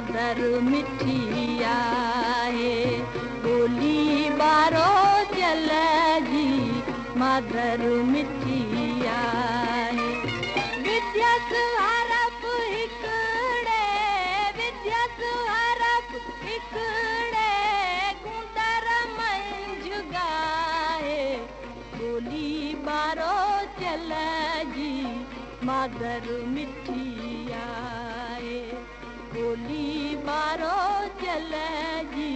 मादर मिठी आहे, ॿोली ॿारो चल जी मादर मिठी आहे। विद्यस हरफ हिकिड़े, विद्यस हरफ हिकिड़े, गुंदर मंझ गाए, ॿोली ॿारो चल जी मादर मिठी आहे, ॿोली ॿारो चल जी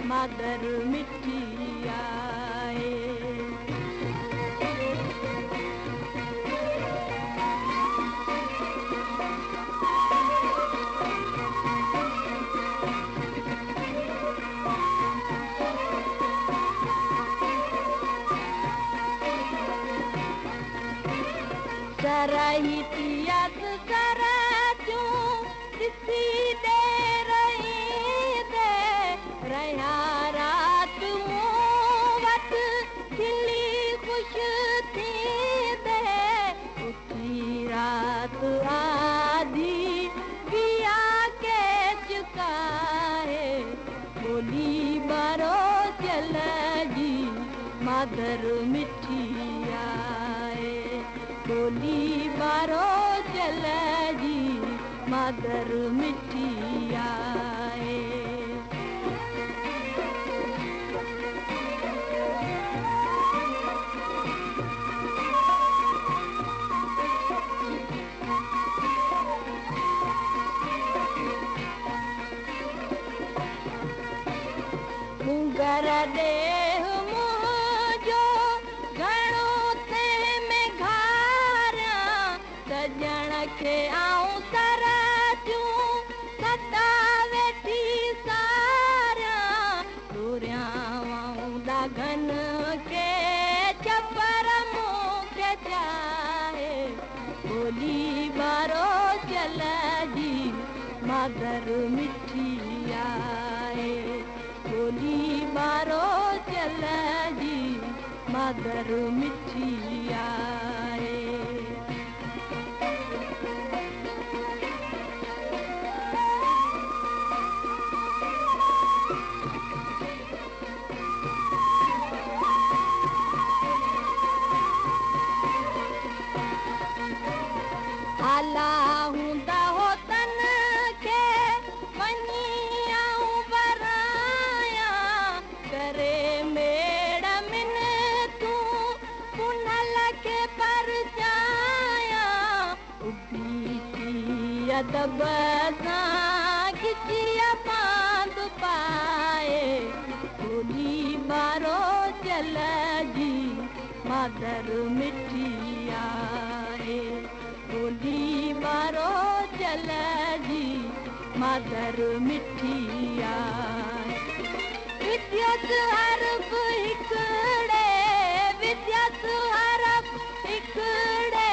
मादर मिठी आहे। सरहितियत कर जूं ॾिसी दे रही दे, रहिया रात मूं वटि खिली ख़ुश थी दे, उठी रात आधी बिया के चुकाए, ॿोली ॿारो चल जी मादर मिठी आहे, ॿोली ॿारो चल जी मादर मिठी आहे। मुंगर ॾेह मुंहिंजो घणो तंहिं में घारियां, सॼण खे आऊं सर जूं सदा वेठी सारियां, तुरियां दागन खे छपर मूंखे चाहे, ॿोली ॿारो चल जी मादर मिठी आहे, ॿोली ॿारो चल जी मादर मिठी आहे। आला हूंदा हो तन खे वञी आऊं बरायां, करे मेड़ मिन तूं पुनल खे परचायां, उभी थी अदब सां खिचिया बांध पाए, ॿोली ॿारो चल जी मादर मिठी आहे, ॿोली ॿारो चल जी मादर मिठी आहे। विद्यस हरफ हिकिड़े, विद्यस हरफ हिकिड़े,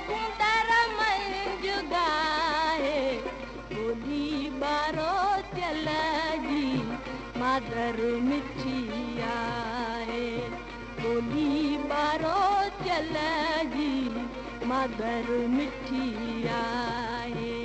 गुंदर मंझ गाए, ॿोली ॿारो चल जी मादर मिठी आहे, ॿोली ॿारो चल जी मादर मिठी आहे।